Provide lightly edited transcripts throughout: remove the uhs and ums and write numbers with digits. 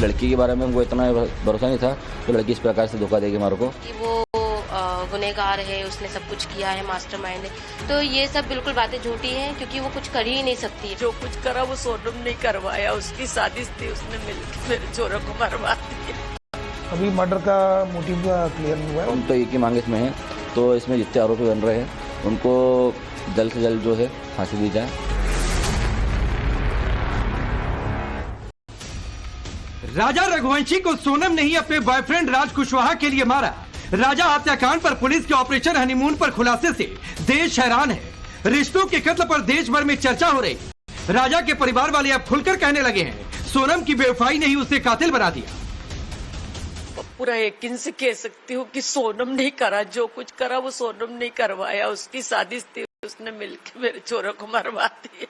लड़की के बारे में हमको इतना भरोसा नहीं था तो लड़की इस प्रकार से धोखा देगी हमारे को कि वो गुनहगार है, उसने सब कुछ किया है, मास्टरमाइंड है। तो ये सब बिल्कुल बातें झूठी हैं, क्योंकि वो कुछ कर ही नहीं सकती। जो कुछ करा वो सोनम ने करवाया, उसकी साजिश थी, उसने मिलकर मेरे छोरों को मरवा दिया। अभी मर्डर का मोटिव क्लियर नहीं हुआ है। हम तो एक ही मांग इसमें है, तो इसमें जितने आरोपी बन रहे हैं उनको जल्द से जल्द जो है फांसी दी जाए। राजा रघुवंशी को सोनम ने ही अपने बॉयफ्रेंड राज कुशवाहा के लिए मारा। राजा हत्याकांड पर पुलिस के ऑपरेशन हनीमून पर खुलासे से देश हैरान है। रिश्तों के कत्ल पर देश भर में चर्चा हो रही। राजा के परिवार वाले अब खुलकर कहने लगे हैं सोनम की बेवफाई ने ही उसे कातिल बना दिया। पूरा यकीन से कह सकती हूँ कि सोनम नहीं करा, जो कुछ करा वो सोनम ने करवाया, उसकी साजिश थी, उसने मिलकर मेरे छोरों को मरवा दिया।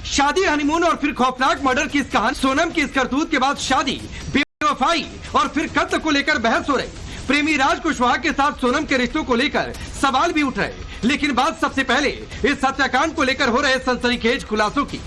शादी, हनीमून और फिर खौफनाक मर्डर की इस कहानी। सोनम की इस करतूत के बाद शादी, बेवफाई और फिर कत्ल को लेकर बहस हो रही। प्रेमी राज कुशवाहा के साथ सोनम के रिश्तों को लेकर सवाल भी उठ रहे, लेकिन बात सबसे पहले इस हत्याकांड को लेकर हो रहे सनसनीखेज खुलासों की।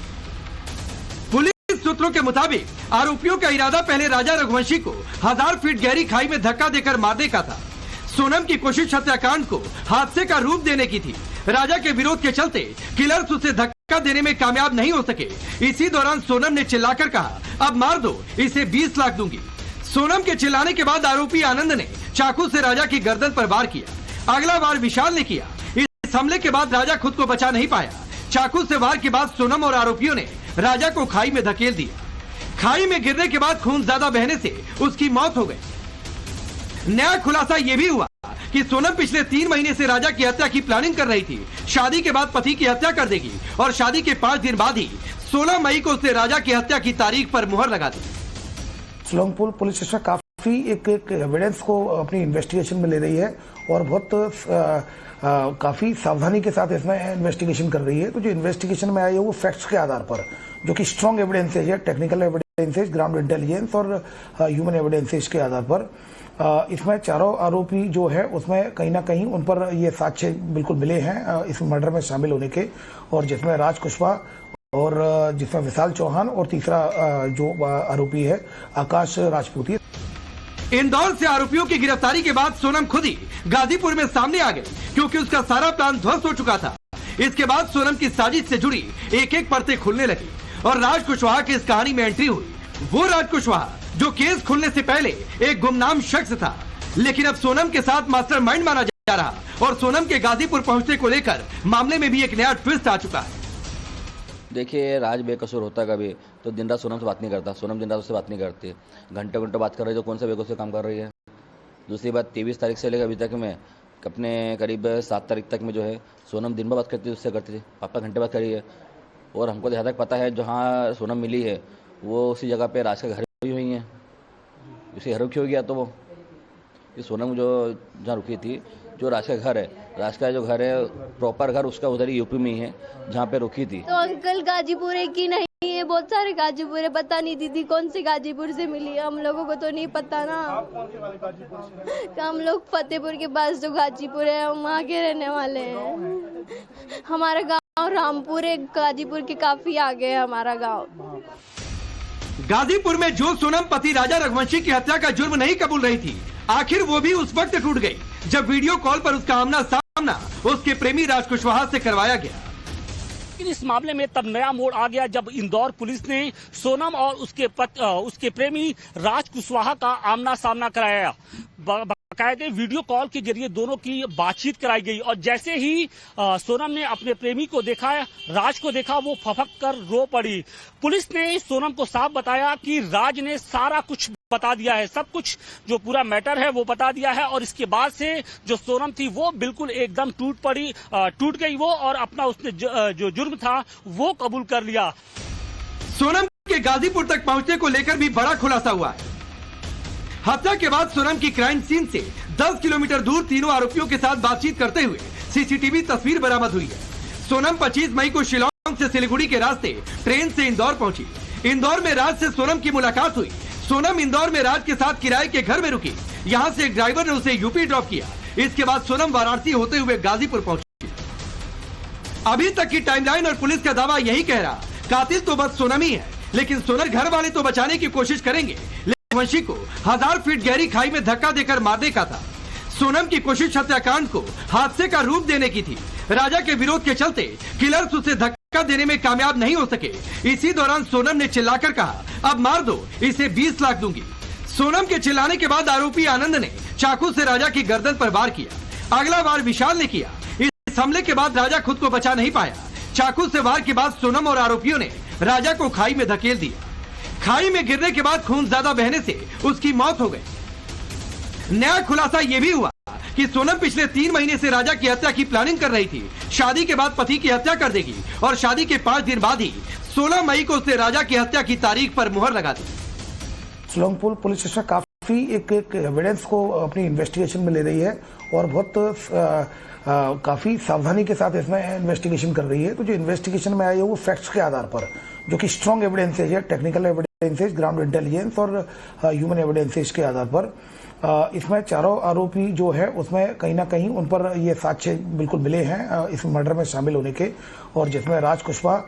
पुलिस सूत्रों के मुताबिक आरोपियों का इरादा पहले राजा रघुवंशी को 1000 फीट गहरी खाई में धक्का देकर मारने का था। सोनम की कोशिश हत्याकांड को हादसे का रूप देने की थी। राजा के विरोध के चलते किलर्स उसे धक्का देने में कामयाब नहीं हो सके। इसी दौरान सोनम ने चिल्लाकर कहा, अब मार दो, इसे 20 लाख दूंगी। सोनम के चिल्लाने के बाद आरोपी आनंद ने चाकू से राजा की गर्दन पर वार किया। अगला वार विशाल ने किया। इस हमले के बाद राजा खुद को बचा नहीं पाया। चाकू से वार के बाद सोनम और आरोपियों ने राजा को खाई में धकेल दिया। खाई में गिरने के बाद खून ज्यादा बहने से उसकी मौत हो गई। नया खुलासा ये भी हुआ कि सोनम पिछले 3 महीने से राजा की हत्या की प्लानिंग कर रही थी। शादी के बाद पति की हत्या कर देगी और शादी के 5 दिन बाद ही 16 मई को उसने राजा की हत्या की तारीख पर मुहर लगा दी। सोलंगपुर पुलिस स्टेशन काफी एक एविडेंस को अपनी इन्वेस्टिगेशन में ले रही है और बहुत काफी सावधानी के साथ इसमें इन्वेस्टिगेशन कर रही है। तो जो इन्वेस्टिगेशन में आई है वो फैक्ट्स के आधार पर, जो कि स्ट्रॉन्ग एविडेंसेज है, टेक्निकल एविडेंसेज, ग्राउंड इंटेलिजेंस और ह्यूमन एविडेंसेज के आधार पर इसमें चारों आरोपी जो है उसमें कहीं ना कहीं उन पर ये साक्ष्य बिल्कुल मिले हैं इस मर्डर में शामिल होने के, और जिसमें राज कुशवाहा और जिसमें विशाल चौहान और तीसरा जो आरोपी है आकाश राजपूती। इंदौर से आरोपियों की गिरफ्तारी के बाद सोनम खुद ही गाजीपुर में सामने आ गई, क्योंकि उसका सारा प्लान ध्वस्त हो चुका था। इसके बाद सोनम की साजिश से जुड़ी एक-एक परतें खुलने लगी और राज कुशवाहा की इस कहानी में एंट्री हुई। वो राज कुशवाहा जो केस खुलने से पहले एक गुमनाम शख्स था, लेकिन अब सोनम के साथ मास्टरमाइंड माना जा रहा और सोनम के गाजीपुर पहुंचने को लेकर मामले में भी एक नया ट्विस्ट आ चुका है। देखिए, राज बेकसूर होता कभी तो दिन रात सोनम से बात नहीं करता। सोनम दिन रात उससे बात नहीं करती, घंटे घंटे बात कर रही है, तो कौन सा बेकसूर काम कर रही है। दूसरी बात, 23 तारीख से लेकर अभी तक में अपने करीब 7 तारीख तक में जो है सोनम दिन भर बात करती थी, उससे करती थी, पापा घंटे बात करी है। और हमको जहाँ तक पता है जहाँ सोनम मिली है वो उसी जगह पे राज का घर भी हुई है। उसी घर रुकी हो गया तो वो सोनम जो जहाँ रुकी थी, जो राज का घर है, राज का जो घर है प्रॉपर घर उसका उधर ही यूपी में ही है जहाँ पे रुकी थी। तो अंकल गाजीपुर है कि नहीं है? बहुत सारे गाजीपुर है, पता नहीं दीदी कौन से गाजीपुर से मिली है, हम लोगों को तो नहीं पता ना। आप कौन से वाले गाजीपुर से? हम लोग फतेहपुर के पास जो गाजीपुर है हम वहाँ के रहने वाले हैं। हमारा गांव रामपुर है, गाजीपुर के काफी आगे है हमारा गांव। गाजीपुर में जो सोनम पति राजा रघुवंशी की हत्या का जुर्म नहीं कबूल रही थी, आखिर वो भी उस वक्त टूट गई जब वीडियो कॉल पर उसका आमना सामना उसके प्रेमी राज कुशवाहा से करवाया गया। लेकिन इस मामले में तब नया मोड़ आ गया जब इंदौर पुलिस ने सोनम और उसके प्रेमी राज कुशवाहा का आमना सामना कराया। बाकायदे वीडियो कॉल के जरिए दोनों की बातचीत कराई गई और जैसे ही सोनम ने अपने प्रेमी को देखा, राज को देखा, वो फफक कर रो पड़ी। पुलिस ने सोनम को साफ बताया कि राज ने सारा कुछ बता दिया है, सब कुछ जो पूरा मैटर है वो बता दिया है और इसके बाद से जो सोनम थी वो बिल्कुल एकदम टूट गई वो, और अपना उसने जो जुर्म था वो कबूल कर लिया। सोनम के गाजीपुर तक पहुंचने को लेकर भी बड़ा खुलासा हुआ है। हत्या के बाद सोनम की क्राइम सीन से 10 किलोमीटर दूर तीनों आरोपियों के साथ बातचीत करते हुए सीसीटीवी तस्वीर बरामद हुई है। सोनम 25 मई को शिलांग से सिलीगुड़ी के रास्ते ट्रेन से इंदौर पहुंची। इंदौर में राज से सोनम की मुलाकात हुई। सोनम इंदौर में राज के साथ किराए के घर में रुकी। यहाँ से एक ड्राइवर ने उसे यूपी ड्रॉप किया। इसके बाद सोनम वाराणसी होते हुए गाजीपुर पहुंची। अभी तक की टाइमलाइन और पुलिस का दावा यही कह रहा, कातिल तो बस सोनम ही है। लेकिन सोनम घर वाले तो बचाने की कोशिश करेंगे, लेकिन रघुवंशी को 1000 फीट गहरी खाई में धक्का देकर मारने का था। सोनम की कोशिश हत्याकांड को हादसे का रूप देने की थी। राजा के विरोध के चलते किलर्स उसे धक्का देने में कामयाब नहीं हो सके। इसी दौरान सोनम ने चिल्लाकर कहा, अब मार दो, इसे 20 लाख दूंगी। सोनम के चिल्लाने के बाद आरोपी आनंद ने चाकू से राजा की गर्दन पर वार किया। अगला वार विशाल ने किया। इस हमले के बाद राजा खुद को बचा नहीं पाया। चाकू से वार के बाद सोनम और आरोपियों ने राजा को खाई में धकेल दिया। खाई में गिरने के बाद खून ज्यादा बहने से उसकी मौत हो गई। नया खुलासा ये भी हुआ कि सोनम पिछले 3 महीने से राजा की हत्या की प्लानिंग कर रही थी। शादी के बाद पति की हत्या कर देगी और शादी के 5 दिन बाद ही 16 मई को उसने राजा की हत्या की तारीख पर मुहर लगा दी। सोलंगपुर पुलिस स्टेशन काफी एक एविडेंस को अपनी इन्वेस्टिगेशन में ले रही है और बहुत काफी सावधानी के साथ इसमें इन्वेस्टिगेशन कर रही है। तो जो इन्वेस्टिगेशन में आई है वो फैक्ट्स के आधार पर, जो कि स्ट्रॉन्ग एविडेंसेज है, टेक्निकल एविडेंसेज, ग्राउंड इंटेलिजेंस और ह्यूमन एविडेंसेज के आधार पर इसमें चारों आरोपी जो है उसमें कहीं ना कहीं उन पर ये साक्ष्य बिल्कुल मिले हैं इस मर्डर में शामिल होने के, और जिसमें राज कुशवाहा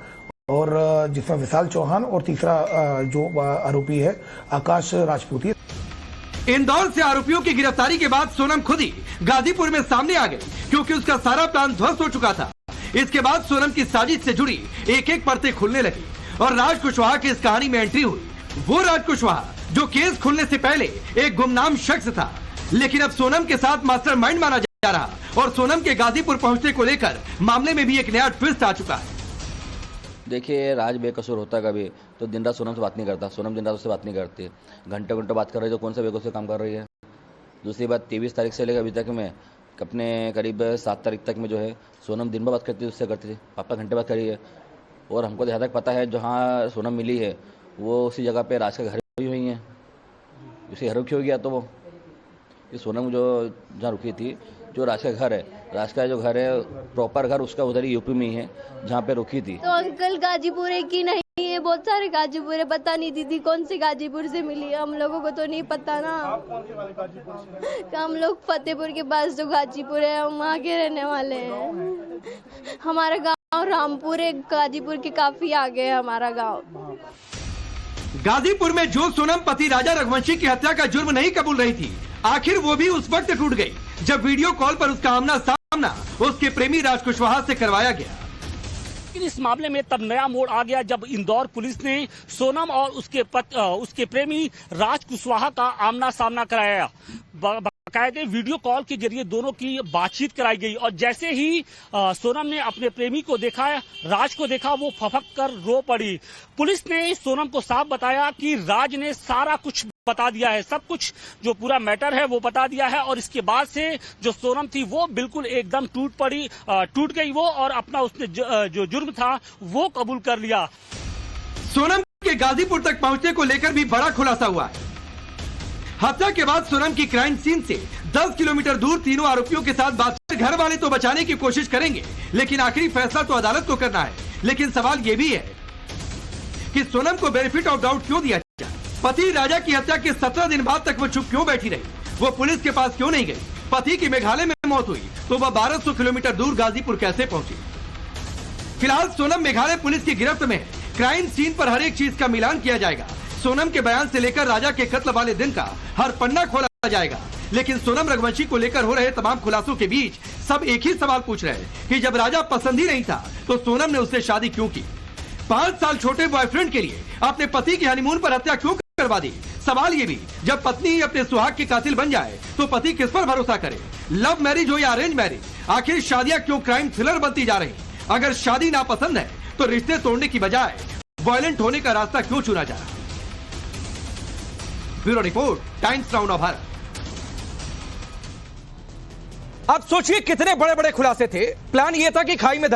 और जिसमें विशाल चौहान और तीसरा जो आरोपी है आकाश राजपूती। इंदौर से आरोपियों की गिरफ्तारी के बाद सोनम खुद ही गाजीपुर में सामने आ गई, क्योंकि उसका सारा प्लान ध्वस्त हो चुका था। इसके बाद सोनम की साजिश से जुड़ी एक एक परतें खुलने लगी और राज कुशवाहा की इस कहानी में एंट्री हुई। वो राज कुशवाहा जो केस खुलने से पहले एक गुमनाम शख्स था, लेकिन अब सोनम के साथ मास्टरमाइंड माना जा रहा और सोनम के गाजीपुर पहुंचने को लेकर मामले में भी एक नया ट्विस्ट आ चुका है। देखिए, राज बेकसूर होता कभी तो दिन रात सोनम से बात नहीं करता। सोनम दिन रात उससे बात नहीं करती, घंटे घंटे बात कर रही है। तो कौन सा बेकसूर काम कर रही है। दूसरी बात, 23 तारीख से लेकर अभी तक मैं अपने करीब 7 तारीख तक में जो है सोनम दिन भर बात करती थी, उससे करती थी। पापा घंटे बात करी है और हमको जहाँ तक पता है जहाँ सोनम मिली है वो उसी जगह पे राज का घर भी हुई है। उसी घर रुकी हो गया तो वो ये सोनम जो जहाँ रुकी थी, जो राज का घर है, राज का जो घर है प्रॉपर घर उसका उधर ही यूपी में ही है जहाँ पे रुकी थी। तो अंकल गाजीपुर है कि नहीं है, बहुत सारे गाजीपुर है, पता नहीं दीदी कौन से गाजीपुर से मिली है, हम लोगों को तो नहीं पता ना। हम लोग फतेहपुर के पास जो गाजीपुर है हम वहाँ के रहने वाले हैं। हमारा गांव रामपुर है, गाजीपुर के काफी आगे है हमारा गांव। गाजीपुर में जो सोनम पति राजा रघुवंशी की हत्या का जुर्म नहीं कबूल रही थी, आखिर वो भी उस वक्त टूट गई जब वीडियो कॉल पर उसका आमना सामना उसके प्रेमी राज कुशवाहा से करवाया गया। लेकिन इस मामले में तब नया मोड़ आ गया जब इंदौर पुलिस ने सोनम और उसके प्रेमी राज कुशवाहा का आमना सामना कराया। बाकायदे वीडियो कॉल के जरिए दोनों की बातचीत कराई गई और जैसे ही सोनम ने अपने प्रेमी को देखा, राज को देखा, वो फफक कर रो पड़ी। पुलिस ने सोनम को साफ बताया कि राज ने सारा कुछ बता दिया है, सब कुछ जो पूरा मैटर है वो बता दिया है और इसके बाद से जो सोनम थी वो बिल्कुल एकदम टूट गई वो, और अपना उसने जो जुर्म था वो कबूल कर लिया। सोनम के गाजीपुर तक पहुंचने को लेकर भी बड़ा खुलासा हुआ है। हत्या के बाद सोनम की क्राइम सीन से 10 किलोमीटर दूर तीनों आरोपियों के साथ बातचीत। घर वाले तो बचाने की कोशिश करेंगे, लेकिन आखिरी फैसला तो अदालत को करना है। लेकिन सवाल ये भी है कि सोनम को बेनिफिट ऑफ डाउट क्यों दिया जाए। पति राजा की हत्या के 17 दिन बाद तक वो चुप क्यों बैठी रही, वो पुलिस के पास क्यों नहीं गई। पति की मेघालय में मौत हुई तो वह 1200 किलोमीटर दूर गाजीपुर कैसे पहुंची। फिलहाल सोनम मेघालय पुलिस की गिरफ्त में है। क्राइम सीन पर हर एक चीज का मिलान किया जाएगा। सोनम के बयान से लेकर राजा के कत्ल वाले दिन का हर पन्ना खोला जाएगा। लेकिन सोनम रघुवंशी को लेकर हो रहे तमाम खुलासों के बीच सब एक ही सवाल पूछ रहे हैं कि जब राजा पसंद ही नहीं था तो सोनम ने उससे शादी क्यों की। 5 साल छोटे बॉयफ्रेंड के लिए अपने पति की हनीमून पर हत्या क्यों करवा दी। सवाल ये भी, जब पत्नी ही अपने सुहाग के कातिल बन जाए तो पति किस पर भरोसा करे। लव मैरिज हो या अरेंज मैरिज, आखिर शादियां क्यों क्राइम थ्रिलर बनती जा रही। अगर शादी नापसंद है तो रिश्ते तोड़ने की बजाय वायलेंट होने का रास्ता क्यों चुना जा रहा। Bureau report, times now Bharat. अब सोचिए कितने बड़े बड़े खुलासे थे। प्लान यह था कि खाई में